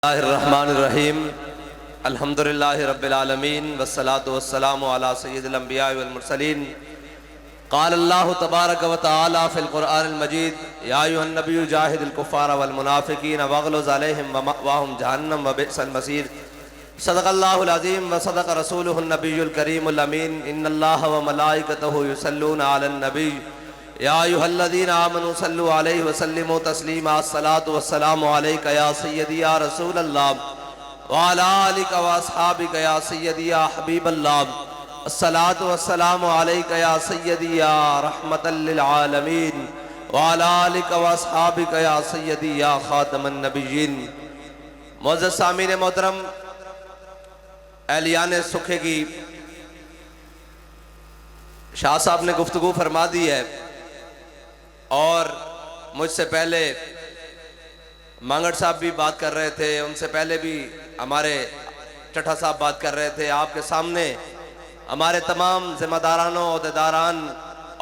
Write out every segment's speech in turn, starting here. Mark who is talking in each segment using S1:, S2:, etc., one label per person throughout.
S1: اللہ الرحمن الرحیم الحمدللہ رب العالمین والصلاة والسلام علی سید الانبیاء والمرسلین قال اللہ تبارک و تعالی فی القرآن المجید یا ایھا النبی جاہد الکفار والمنافقین واغلظ علیہم ومأواہم جہنم وبئس المصیر صدق اللہ العظیم وصدق رسولہ النبی الکریم الامین ان اللہ وملائکتہ یصلون علی النبی یا ایھا الذین آمنوا صلوا علیہ وسلموا تسلیما الصلاۃ والسلام علیک یا سیدی یا رسول اللہ وعلی آلک واصحابک یا سیدی یا حبیب اللہ الصلاۃ والسلام علیک یا سیدی یا رحمۃ للعالمین وعلی آلک واصحابک یا سیدی یا خاتم النبیین۔ معزز سامعین محترم، اہلیان سکھے کی شاہ صاحب نے گفتگو فرما دی ہے اور مجھ سے پہلے مانگڑ صاحب بھی بات کر رہے تھے، ان سے پہلے بھی ہمارے چٹھا صاحب بات کر رہے تھے۔ آپ کے سامنے ہمارے تمام ذمہ دارانوں، عہدیداران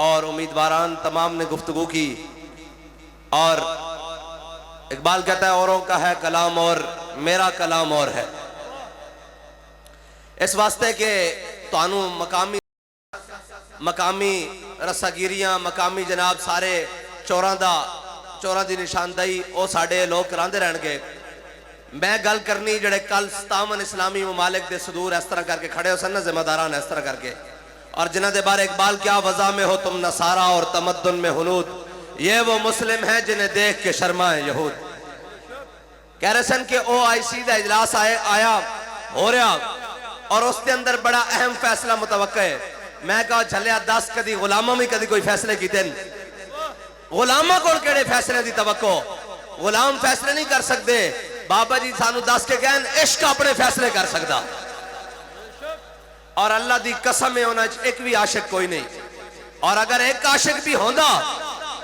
S1: اور امیدواران تمام نے گفتگو کی، اور اقبال کہتا ہے اوروں کا ہے کلام اور میرا کلام اور ہے، اس واسطے کہ تانوں مقامی رساگیریاں، مقامی جناب سارے چوراں دی نشاندہی وہ ساڑے لوگ کراندے رہن گے۔ میں گل کرنی جڑے کل 57 اسلامی ممالک دے صدور اس طرح کر کے کھڑے ہو سن، ذمہ داران اس طرح کر کے، اور جنہ دے بارے اقبال کیا وضع میں ہو تم نصارہ اور تمدن میں ہنود، یہ وہ مسلم ہیں جنہیں دیکھ کے شرمائیں یہود۔ کہہ رہے سن کہ OIC دا اجلاس آیا ہو رہا اور اس کے اندر بڑا اہم فیصلہ متوقع ہے۔ میں کہا جھلیا 10 کدی غلامہ میں کدی کوئی فیصلے کیتے ہیں، غلامہ کو کیڑے فیصلے دی توقع، غلام فیصلے نہیں کر سکتے۔ بابا جی سانو 10 کے کہن عشق اپنے فیصلے کر سکتا، اور اللہ دی قسم میں ہونا ایک بھی عاشق کوئی نہیں، اور اگر ایک عاشق بھی ہوندا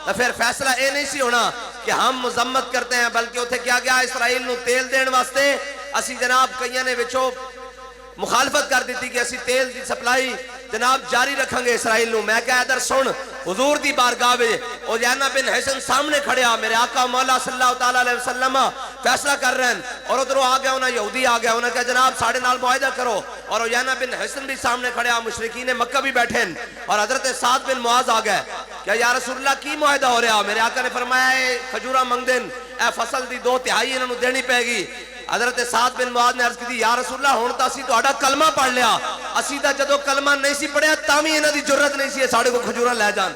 S1: تو پھر فیصلہ اے نہیں سی ہونا کہ ہم مذمت کرتے ہیں، بلکہ اتھے کیا گیا اسرائیل نو تیل دین واسطے اسی جناب کئیاں نے وچوں مخالفت کر دیتی کہ اسی تیل دی سپلائی جناب جاری رکھیں گے اسرائیل نو۔ میں کہا ادھر سن، حضور دی بارگاہ وچ عیینہ بن حسن سامنے کھڑیا، میرے آقا مولا صلی اللہ تعالیٰ علیہ وسلم فیصلہ کر رہے ہیں، اور ادھر آ گیا انہاں یہودی آ گیا، انہاں کہا جناب ساڑھے نال معاہدہ کرو، اور عیینہ بن حسن بھی سامنے کھڑیا، مشرکین مکہ بھی بیٹھے ہیں، اور حضرت سعد بن معاذ آ گئے کہ یا رسول اللہ کی معاہدہ ہو رہا؟ میرے آقا نے فرمایا اے کھجورہ منگ دین، اے فصل دی 2/3 انہوں نے دینی پے گی۔ حضرت سعد بن معاذ نے عرض کی تھی یا رسول اللہ ہون تا اسی تہاڈا کلمہ پڑھ لیا، اسی دا جدو کلمہ نہیں سی پڑھیا تاوی انہاں دی جرت نہیں سی ساڑے کو کھجورہ لے جان،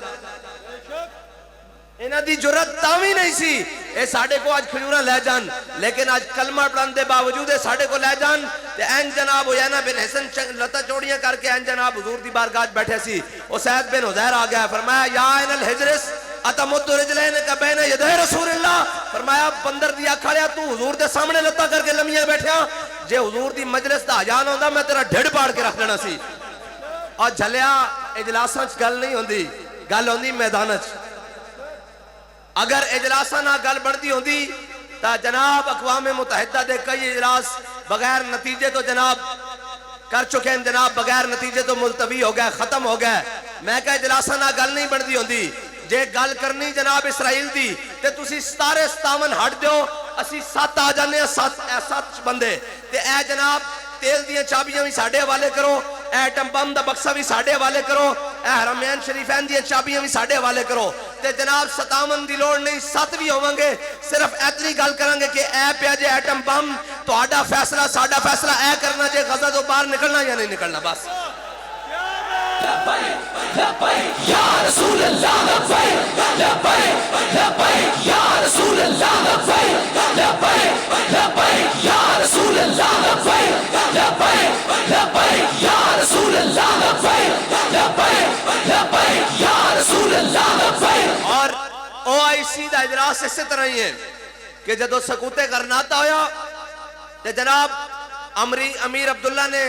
S1: انہاں دی جرت تاوی نہیں سی اے ساڑے کو آج کھجورہ لے جان، لیکن آج کلمہ پڑھن دے باوجود ساڑے کو لے جان۔ تے این جناب عیینہ بن حسن لتا چوڑیاں کر کے این جناب حضور دی بارگاہ بیٹھے سی، اسید بن حضیر آ گیا، فرمایا یا این الحجرس اتمد رجلین کا بین یدہ رسول اللہ، فرمایا بندر دیا کھڑیا تو حضور دے سامنے لتا کر کے لمیاں بیٹھیا، جے حضور دی مجلس دا حجان ہوندہ میں تیرا ڈھڑ پاڑ کے رکھ لینا سی۔ اور جھلیا اجلاساں گل نہیں ہوندی، گل ہوندی میدانچ۔ اگر اجلاساں نہ گل بڑھتی ہوندی تا جناب اقوام متحدہ دے کئی اجلاس بغیر نتیجے تو جناب کر چکے ہیں، جناب بغیر نتیجے تو ملتوی ہو گئے، ختم ہو گئے۔ میں کہا اجلاساں نہ گل نہیں بڑھتی ہوندی، جے گل کرنی جناب اسرائیل دی تے تسی 57 ہٹ دیو، اسی 7 آ جانے ہیں، 7 بندے تے اے جناب تیل دیاں چابیاں بھی ساڑھے حوالے کرو، اے ایٹم بم دا بکسہ بھی ساڑھے حوالے کرو، اے حرمین شریفین دیاں چابیاں بھی ساڑھے حوالے کرو، تے جناب 57 دی لوڑ نہیں 7 بھی ہووں گے، صرف اتنی گل کریں گے کہ اے پیا جے ایٹم بم تو آڈا فیصلہ ساڑھا فیصلہ اے کرنا جے غزہ تو باہر نکلنا یا نہیں نکلنا، بس۔ لبیک یا رسول اللہ، لبیک لبیک لبیک یا رسول اللہ، لبیک لبیک لبیک یا رسول اللہ، لبیک لبیک لبیک یا رسول اللہ، لبیک لبیک لبیک یا رسول اللہ، لبیک۔ اور OIC دا اجلاس اس طرح ہی ہے کہ جدو سکوتے کرناتا ہویا کہ جناب امیر عبداللہ نے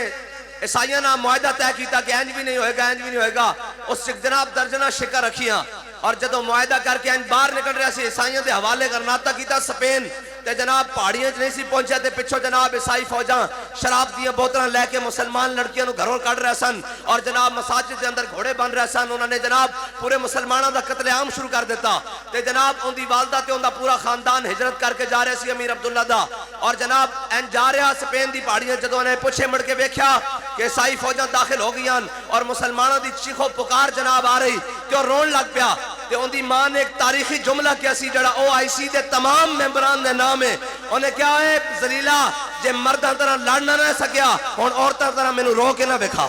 S1: عیسائیاں نہ معاہدہ طے کیتا کہ اینج بھی نہیں ہوئے گا، اینج بھی نہیں ہوئے گا، اس جناب درجنہ شکر رکھیاں، اور جدو معاہدہ کر کے اینج باہر نکل رہا سی عیسائیاں دے حوالے کرناتا کیتا سپین، تے جناب پہاڑیاں نہیں سی پہنچیا تے پچھو جناب عیسائی فوجاں شراب دیاں بوتلاں لے کے مسلمان لڑکیاں نو گھروں کڈ رہے سن اور جناب مساجد دے اندر گھوڑے بن رہے سن. انہوں نے جناب پورے مسلماناں دا قتل عام شروع کر دیتا تے جناب ان دی والدہ تے ان دا پورا خاندان ہجرت کر کے جا رہے سی امیر عبداللہ دا اور جناب این جا رہا سپین دی پہاڑیاں جدوں نے پچھے مڑ کے ویکھیا کہ عیسائی فوجاں داخل ہو گئیاں اور مسلماناں دی چیخو پکار جناب آ رہی تے وہ رون لگ پیا تے ان دی ماں نے ایک تاریخی جملہ کیا سی جڑا OIC دے تمام ممبران دے نام ہے. انہیں کیا ہے ذلیلہ جے مرداں طرح لڑنا نہ سکیا ہن عورتاں طرح مینوں رو کے نہ وکھا.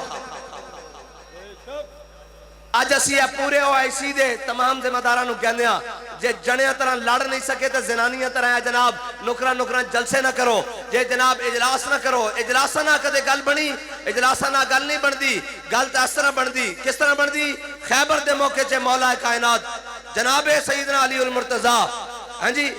S1: آج اسی پورے OIC دے تمام ذمہ داراں نوں کہندے ہاں جے جنیاں طرح لڑ نہیں سکے تے زنانیاں طرح جناب نکراں جلسے نہ کرو جے جناب اجلاس نہ کرو. اجلاساں نہ کدے گل بنی اجلاساں نہ گل نہیں بندی. گل تے اس طرح بندی کس طرح بندی خیبر دے موقع چ مولا کائنات جناب سیدنا علی المرتضی ہاں جی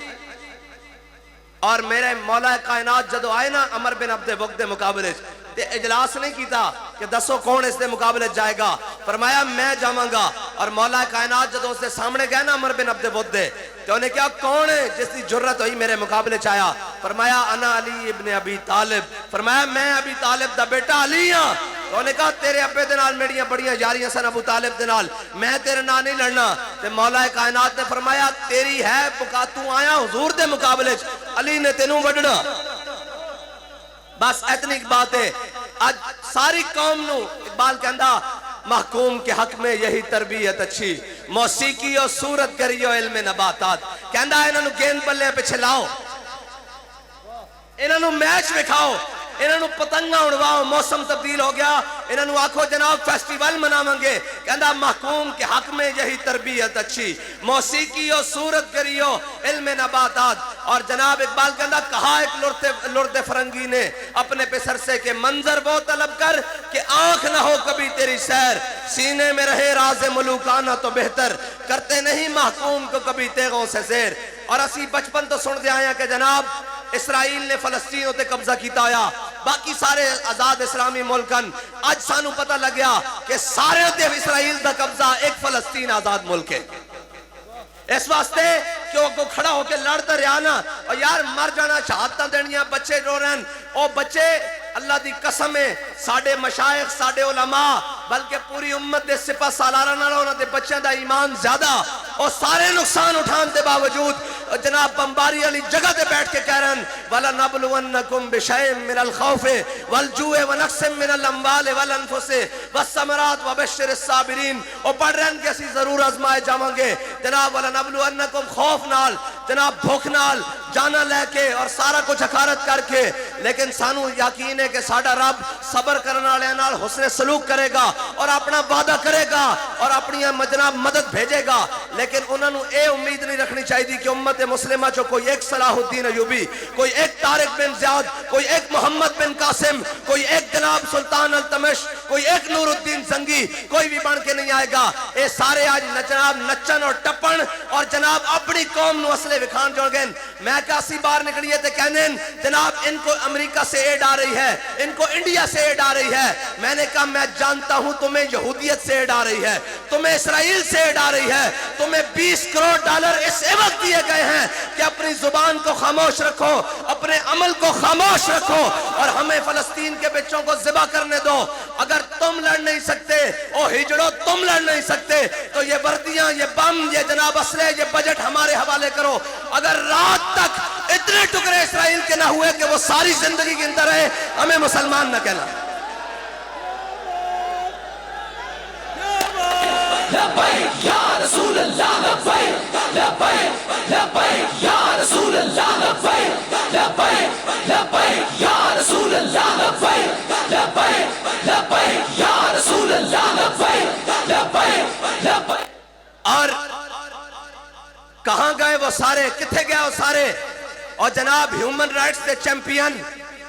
S1: اور میرے مولا کائنات جدو آئے نا عمر بن عبد وقت دے مقابلے تے اجلاس نہیں کیتا کہ دسو کون اس دے مقابلے جائے گا. فرمایا میں جاواں گا اور مولا کائنات جدو اس دے سامنے گئے نا عمر بن عبد وقت دے تو انہیں کیا کون ہے جس دی جرت ہوئی میرے مقابلے چایا. فرمایا انا علی ابن ابی طالب. فرمایا میں ابی طالب دا بیٹا علی ہاں. تو انہیں کہا تیرے ابے دے نال میڑیاں بڑیاں یاریاں سن ابو طالب دے نال میں تیرے نال نہیں لڑنا. تے مولا کائنات نے فرمایا تیری ہے تو آیا حضور دے مقابلے علی نے تینوں وڈنا. بس اتنی بات ہے. آج ساری قوم نو اقبال کہندا محکوم کے حق میں یہی تربیت اچھی موسیقی اور صورت گری اور علم نباتات. کہندا انہاں نو گیند بلے پیچھے لاؤ انہاں نو میچ وکھاؤ انہاں نو پتنگاں اڑواؤ. موسم تبدیل ہو گیا انہاں نو آکھو جناب فیسٹیول مناواں گے. کہندا محکوم کے حق میں یہی تربیت اچھی موسیقی اور صورت گری اور علم نباتات. اور جناب اقبال کہندا کہا ایک لڑتے فرنگی نے اپنے پسر سے کہ منظر وہ طلب کر کہ آنکھ نہ ہو کبھی تیری سیر سینے میں رہے راز ملوکانہ تو بہتر کرتے نہیں محکوم کو کبھی تیغوں سے زیر. اور اسی بچپن تو سن دے آیا کہ جناب اسرائیل نے فلسطین ہوتے قبضہ کیتا آیا باقی سارے آزاد اسلامی ملکن. آج سانو پتہ لگیا کہ سارے تے اسرائیل دا قبضہ ایک فلسطین آزاد ملک ہے. اس واسطے کہ وہ کھڑا ہو کے لڑتا رہا نا اور یار مر جانا شہادتاں دینیاں بچے رو رہن او بچے اللہ دی قسم ہے ساڑے مشائخ ساڑے علماء بلکہ پوری امت دے سپہ سالارہ نہ رہو نا دے بچوں دا ایمان زیادہ اور سارے نقصان اٹھان دے باوجود جناب بمباری علی جگہ دے بیٹھ کے کہہ رہن وَلَنَبْلُوَنَّكُمْ بِشَيْءٍ مِّنَ الْخَوْفِ وَالْجُوعِ وَنَقْصٍ مِّنَ الْأَمْوَالِ وَالْأَنفُسِ وَالثَّمَرَاتِ وَبَشِّرِ الصَّابِرِينَ اور پڑھ رہے ہیں کہ اسی ضرور آزمائے جاواں گے. جناب وَلَنَبْلُوَنَّكُمْ خوف نال جناب بھوک نال جانا لے کے اور سارا کچھ حقارت کر کے لیکن سانو یقین ہے کہ ساڑا رب صبر کرنا والے نال حسن سلوک کرے گا اور اپنا وعدہ کرے گا اور اپنی جناب مدد بھیجے گا. لیکن انہوں نے اے امید نہیں رکھنی چاہیے کہ امت مسلمہ جو کوئی ایک صلاح الدین ایوبی کوئی ایک طارق بن زیاد کوئی ایک محمد بن قاسم کوئی ایک جناب سلطان التمش کوئی ایک نور الدین زنگی کوئی بھی بن کے نہیں آئے گا. اے سارے آج جناب نچن اور ٹپن اور جناب اپنی قوم نو اصلے وکھان جوڑ گئن. میں کاسی بار نکلیے تے کہنے جناب ان کو امریکہ سے ایڈ آ رہی ہے ان کو انڈیا سے ایڈ آ رہی ہے. میں نے کہا میں جانتا ہوں تمہیں یہودیت سے ایڈ آ رہی ہے تمہیں اسرائیل سے ایڈ آ رہی ہے تمہیں 20 کروڑ ڈالر اس عوض دیے گئے ہیں کہ اپنی زبان کو خاموش رکھو اپنے عمل کو خاموش رکھو اور ہمیں فلسطین کے بچوں کو ذبح کرنے دو. اگر تم لڑ نہیں سکتے او ہجڑو تم لڑ نہیں سکتے تو یہ وردیاں یہ بم یہ جناب اسلحے یہ بجٹ ہمارے حوالے کرو. اگر رات تک اتنے ٹکڑے اسرائیل کے نہ ہوئے کہ وہ ساری زندگی کے اندر رہے ہمیں مسلمان نہ کہنا. لبیک یا رسول اللہ لبیک لبیک لبیک یا رسول اللہ لبیک لبیک لبیک یا رسول اللہ لبیک لبیک لبیک یا رسول اللہ لبیک لبیک لبیک. اور کہاں گئے وہ سارے کتھے گئے وہ سارے اور جناب ہیومن رائٹس دے چیمپئن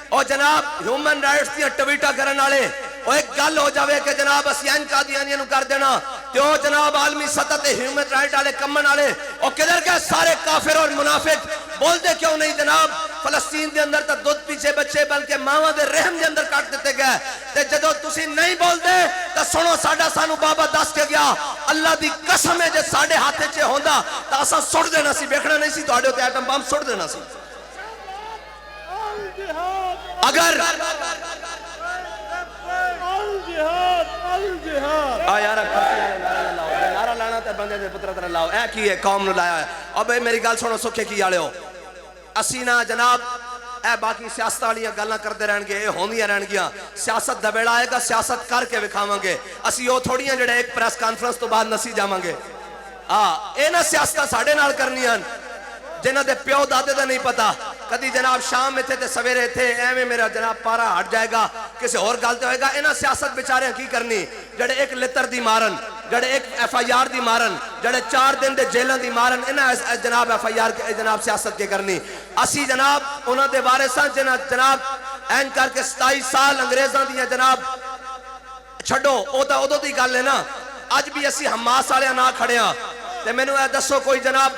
S1: اور جناب ہیومن رائٹس دیا ٹویٹا کرن والے اور ایک گل ہو جاوے کہ جناب اسیان قادیانیاں نو کر دینا تو جناب عالمی سطح تے ہیومن رائٹ والے کمن والے اور کدھر گئے سارے کافر اور منافق. بول دے کیوں نہیں جناب فلسطین دے اندر تا دودھ پیچھے بچے بلکہ ماواں دے رحم دے اندر کاٹ دیتے گئے. تے جدو تسی نہیں بول دے تا سنو ساڈا سانو بابا دس کے گیا اللہ دی قسم ہے جے ساڈے ہاتھے چے ہوندا تا اساں سٹ دینا سی ویکھنا نہیں سی تواڈے تے ایٹم بم سٹ دینا سی. اگر نعرہ لانا تے بندے دے پتر طرح لاؤ، اے کی ہے قوم نو لایا ہے۔ اب میری گل سنو سکھے کی آلے ہو، اسی نا جناب اے باقی سیاست والیاں گلاں کرتے رہن گے، اے ہوندیاں رہن گیاں، سیاست دا بیڑا آئے گا، سیاست کر کے وکھاواں گے۔ اسی وہ تھوڑیاں جڑے ایک پریس کانفرنس تو بعد نسی جاواں گے، اے نا سیاستاں ساڈے نال کرنیاں جنہاں دے پیو دادے دا نہیں پتا، کدی جناب شام میں تھے تے سویرے تھے، ایویں میرا جناب پارا ہٹ جائے گا، کسی اور گل تے ہوئے گا۔ انہاں سیاست بیچارے کی کرنی جڑے ایک لتر دی مارن، جڑے ایک ایف آئی آر دی مارن، جڑے 4 دن دے جیلن دی مارن، انہاں جناب ایف آئی آر جناب سیاست کے کرنی۔ اسی جناب انہاں دے وارثاں جناب این کر کے 27 سال انگریزاں دیاں جناب چھڈو، او تا ادو دی گل ہے نا۔ اج بھی اسی حماس والے نہ کھڑے ہاں تے مینوں اے دسو کوئی جناب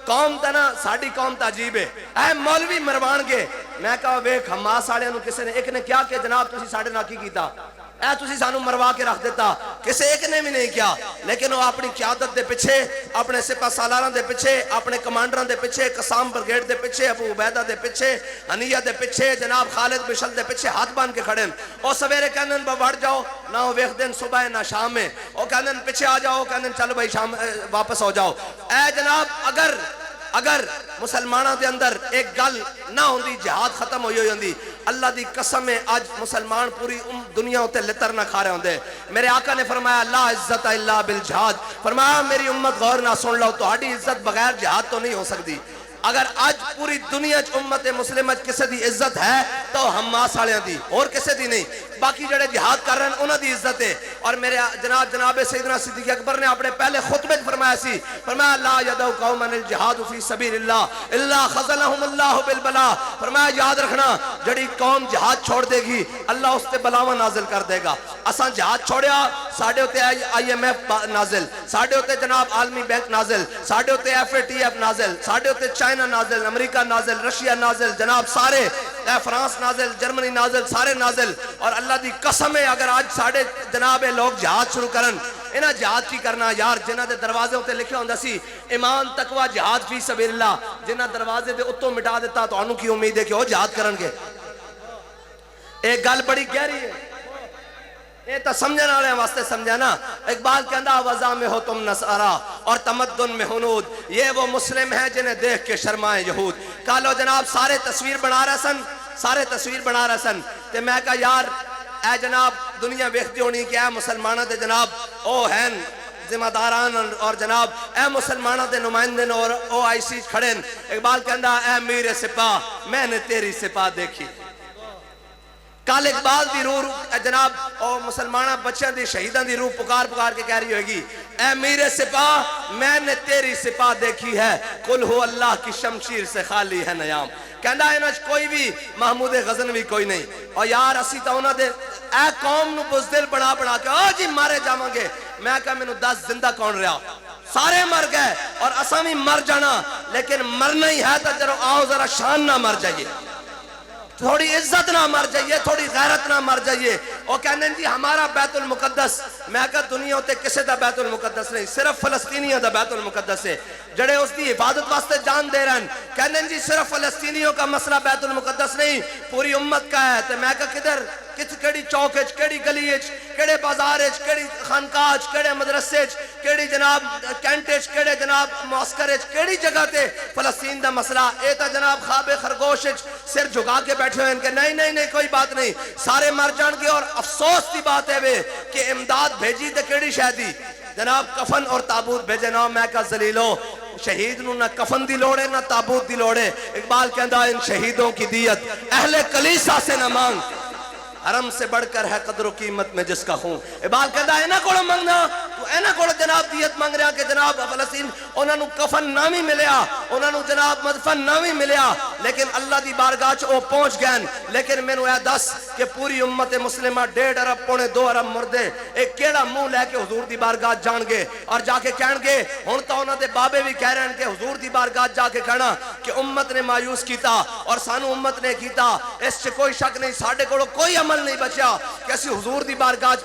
S1: قوم تا نا ساڈی قوم تا عجیب ہے، اے مولوی مروان گے، میں کہا ویکھ حماس والے نو کسے نے ایک نے کیا کہ جناب تسی ساڈے نال کی کیتا، اے تسی سانو مروا کے رکھ دیتا، کسے ایک نے بھی نہیں کیا، لیکن وہ اپنی قیادت دے پیچھے، اپنے سپہ سالاراں دے پیچھے، اپنے کمانڈراں دے پیچھے، قسام برگیڈ دے پیچھے، ابو عبیدہ دے پیچھے، حنیہ دے پیچھے، جناب خالد بشل دے پیچھے ہاتھ بان کے کھڑے، او سویرے کہندن بڑھ جاؤ نہ وہ ویکھ دن صبح نہ شام میں، او کہندن پیچھے آ جاؤ، کہندن چلو بھائی شام واپس ہو جاؤ۔ اے جناب اگر مسلمانوں دے اندر ایک گل نہ ہوندی، جہاد ختم ہوئی ہوندی، اللہ دی قسم ہے آج مسلمان پوری دنیا ہوتے لتر نہ کھا رہے ہوندے۔ میرے آقا نے فرمایا لا عزت الا بالجہاد، فرمایا میری امت غور نہ سن لو، تہاڈی عزت بغیر جہاد تو نہیں ہو سکتی۔ اگر آج پوری دنیا امت مسلمہ کسے دی عزت ہے تو حماس والیاں دی، اور کسے دی نہیں۔ باقی جڑے جہاد کر رہے ہیں انہاں دی عزت ہے۔ اور میرے جناب سیدنا صدیق اکبر نے اپنے پہلے خطبے فرمایا سی، فرمایا لا یدعو قوما الجہاد فی سبیل اللہ الا خذلہم اللہ بالبلاء، فرمایا یاد رکھنا جڑی قوم جہاد چھوڑ دے گی اللہ اس تے بلاواں نازل کر دے گا۔ اساں جہاد چھوڑیا، ساڈے ہوتے آئی ایم ایف نازل، ساڈے ہوتے جناب عالمی بینک نازل، ساڈے ہوتے ایف اے ٹی ایف نازل، ساڈے ہوتے چائنا نازل، امریکہ نازل، رشیا نازل، جناب سارے فرانس نازل، جرمنی نازل، سارے نازل۔ اور اللہ دی قسم ہے اگر آج ساڑھے جناب لوگ جہاد شروع کرن، انہاں جہاد کی کرنا یار، جنہاں دے دروازے ہوتے لکھے ہوندہ سی ایمان تقوی جہاد فی سبیل اللہ، جنہاں دروازے دے اتوں مٹا دیتا تو انہوں کی امید ہے کہ وہ جہاد کرن گے۔ ایک گل بڑی گہری ہے، یہ تو سمجھنا والے واسطے سمجھانا۔ اقبال کہندہ وضع میں ہو تم نصارہ اور تمدن میں ہنود، یہ وہ مسلم ہیں جنہیں دیکھ کے شرمائے یہود۔ کہا جناب سارے تصویر بنا رہے سن، تے میں کہا یار اے جناب دنیا ویکھدی ہونی کہ اے مسلمانہ دے جناب او ہیں ذمہ داران اور جناب اے مسلمانہ دے نمائندن اور او آئی سی کھڑن۔ اقبال کہندہ اے میرے سپاہ میں نے تیری سپاہ دیکھی۔ کال اقبال دی روح جناب او مسلمانہ بچیاں دی شہیدان دی روح پکار کے کہہ رہی ہوئے گی، اے میرے سپاہ میں نے تیری سپاہ دیکھی ہے، قل ہو اللہ کی شمشیر سے خالی ہے نیام۔ کہندہ انہاں کوئی بھی محمود غزنوی کوئی نہیں۔ اور یار اسی تا انہاں دے اے قوم نو بزدل بنا کے جی مارے جاواں گے، میں کہا میں نو 10 زندہ کون رہا، سارے مر گئے اور اساں بھی مر جانا، لیکن مرنا ہی ہے تا جرو آؤ ذرا شان نہ مر جائیے، تھوڑی عزت نہ مر جائیے، تھوڑی غیرت نہ مر جائیے۔ وہ کہنے جی ہمارا بیت المقدس، میں کہا دنیا ہوتے کسے دا بیت المقدس نہیں، صرف فلسطینیوں دا بیت المقدس ہے، جڑے اس دی حفاظت واسطے جان دے رہن۔ کہنے جی صرف فلسطینیوں کا مسئلہ بیت المقدس نہیں، پوری امت کا ہے۔ تو میں کہا کدھر کیڑی چوکچ، کیڑی گلیچ، کیڑے بازارچ، کیڑی خانقاہچ، کیڑے مدرسےچ، کیڑی جناب کینٹچ، کیڑے جناب معسکرچ، کیڑی جگہ تے فلسطین دا مسئلہ اے تا جناب خواب خرگوشچ سر جھکا کے بیٹھے ہوئے ان کے نہیں کوئی بات نہیں، سارے مر جان گے۔ اور افسوس دی بات ہے کہ امداد بھیجی تے کیڑی شہدی جناب کفن اور تابوت بھیجے نہ۔ میں کہا ذلیلو شہید نو نہ کفن دی لوڑے نہ تابوت دی لوڑے۔ اقبال کہندہ ان شہیدوں کی دیت اہل کلیسا سے نہ مانگ، حرم سے بڑھ کر ہے قدر و قیمت میں جس کا خون۔ اقبال کہندہ اینا کوڑا مانگنا، تو اینا کوڑا جناب دیت مانگ رہا کہ جناب فلسطین انہاں نو کفن نامی ملیا، انہاں نو جناب مدفن نامی ملیا، لیکن اللہ دی بارگاہ چ او پہنچ گئن۔ لیکن میں نو اے دس کہ پوری امت مسلمہ 1.5 ارب پونے 2 ارب مردے ایک کیڑا منہ لے کے حضور دی بارگاہ جان گے اور جا کے کہن گے، ہن تو انہاں دے بابے بھی کہہ رہے ہیں کہ حضور دی بارگاہ جا کے کہنا کہ امت نے مایوس کیتا اور سانو امت نے کیتا، اس سے کوئی شک نہیں، ساڈے کولوں کوئی عمل نہیں بچیا کہ اسی حضور دی بارگاہ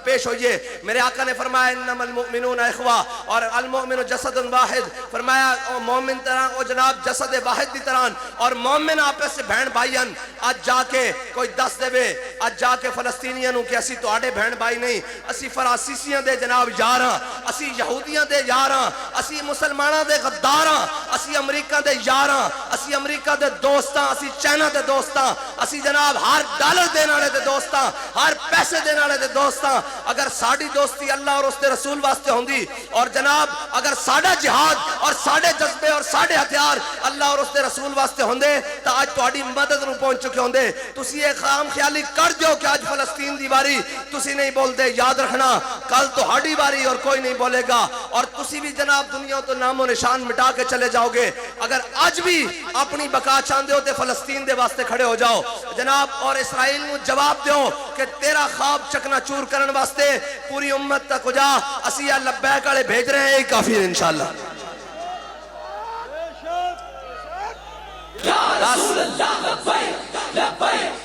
S1: پیش ہوئیے۔ میرے آقا نے فرمایا ان انما المؤمنون اخوہ، اور المؤمن جسد واحد، فرمایا او مومن طرح او جناب جسد واحد دی طرح، اور مومن آپس سے بہن بھائی ہیں۔ آج جا کے کوئی دس دے بے آج جا کے فلسطینیاں نو کہ اسی تو آڑے بہن بھائی نہیں، اسی فرانسیسیاں دے جناب یاراں، اسی یہودیاں دے یاراں، اسی مسلماناں دے غداراں، اسی امریکہ دے یاراں، اسی امریکہ دے دوستاں، اسی چائنا دے دوستاں، اسی جناب ہر ڈالر دینے والے دے دوستاں، ہر پیسے دینے والے دے دوستاں۔ اگر ساڑی دوستی اللہ اور اس دے رسول واسطے ہوندی، اور جناب اگر ساڑا جہاد اور ساڑے جذبے اور ساڑے ہتھیار اللہ اور اس دے رسول واسطے ہوندے تو آج تہاڈی مدد نو پہنچ چکے ہوندے۔ تسی ایک خام خیالی کر دیو کہ آج فلسطین دی باری تسی نہیں بول دے، یاد رکھنا کل تو ہاڑی باری اور کوئی نہیں بولے گا، اور تسی بھی جناب دنیا تو نام و نشان مٹا کے چلے جاؤ گے۔ اگر آج بھی اپنی بقا چاندے ہو تے فلسطین دے واسطے کھڑے ہو جاؤ جناب، اور اسرائیل نو جواب دیو کہ تیرا خواب چکنا چور کرن واسطے پوری امت تک ہو جا، اسی یا لبیک والے بھیج رہے ہیں، کافی ہے انشاءاللہ۔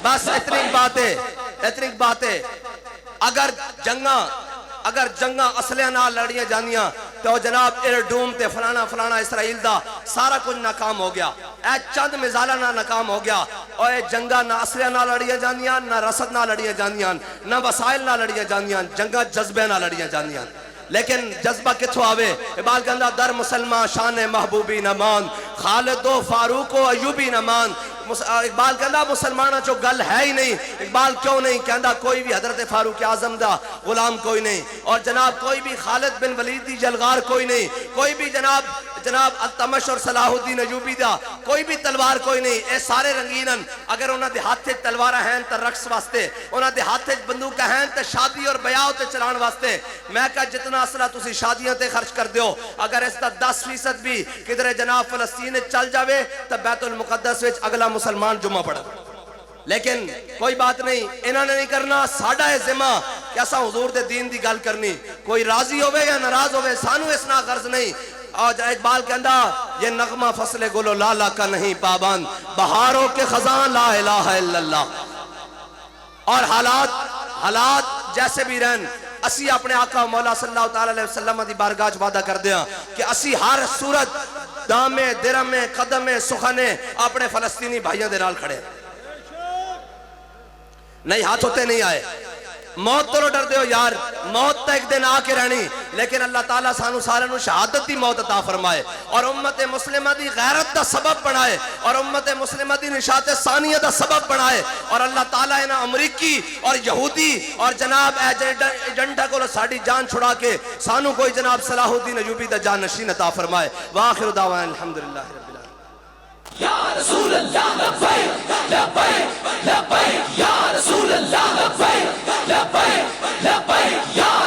S1: بس اتنی باتیں اگر جنگاں اصلیاں نہ لڑیاں جانیاں تو جناب ایرڈوم تے فلانا اسرائیل دا سارا کچھ ناکام ہو گیا، اے چند مزالہ نہ ناکام ہو گیا، اور اے جنگاں نہ اصلیاں نہ لڑیاں جانیاں، نہ رسد نہ لڑیاں جانیاں، نہ وسائل نہ لڑیاں جانیاں، جنگاں جذبے نہ لڑیاں جانیاں۔ لیکن جذبہ کتھو آوے؟ اقبال کہندہ در مسلمان شان محبوبی نمان، خالد و فاروق و ایوبی نمان۔ اقبال کہندہ مسلمانہ جو گل ہے ہی نہیں۔ اقبال کیوں نہیں کہندہ؟ کوئی بھی حضرت فاروق اعظم دا غلام کوئی نہیں، اور جناب کوئی بھی خالد بن ولید دی جلغار کوئی نہیں، کوئی بھی جناب التمش اور صلاح الدین ایوبی دا کوئی بھی تلوار کوئی نہیں۔ اے سارے رنگینن اگر انہاں دے ہاتھے تلوارہ ہیں تا رقص واسطے، انہاں دے ہاتھے بندوقہ ہیں تا شادی اور بیاہ تے چلان واسطے۔ میں کہا جتنا اصلہ تسی شادیاں تے خرچ کر دیو، اگر اس تا 10% بھی کدھر جناب فلسطین چل جاوے تا بیت المقدس وچ اگلا مسلمان جمعہ پڑھا۔ لیکن کوئی بات نہیں، انہاں نے نہیں کرنا، ساڑھا ہے ذمہ کہ ایسا حضور دے دین دی گل کرنی، کوئی راضی ہوئے یا ناراض ہوئے سانو اس نا غرض نہیں۔ اور اقبال کہندہ یہ نغمہ فصل گل و لالا کا نہیں پابند، بہاروں کے خزان لا الہ الا اللہ۔ اور حالات جیسے بھی رہن، اسی اپنے آقا مولا صلی اللہ علیہ وسلم دی بارگاہ وعدہ کر دیا کہ اسی ہر صورت دامے درمے قدمے سخنے اپنے فلسطینی بھائیوں دے نال کھڑے، نہیں ہاتھ ہوتے نہیں آئے۔ موت تو ڈر دیو یار، موت تا ایک دن آ کے رہنی، لیکن اللہ تعالیٰ سانو سارے نو شہادت دی موت عطا فرمائے، اور امت مسلمہ دی غیرت دا سبب بنائے، اور امت مسلمہ دی نشاط ثانیہ دا سبب بنائے، اور اللہ تعالیٰ انہا امریکی اور یہودی اور جناب ایجنڈا کو ساڑی جان چھڑا کے سانو کوئی جناب صلاح الدین ایوبی دا جان نشین عطا فرمائے۔ وآخر دعوان الحمدللہ رب العالمین۔ یا رسول اللہ لبیک لبیک لبیک، یا رسول اللہ لبیک لبیک لبیک۔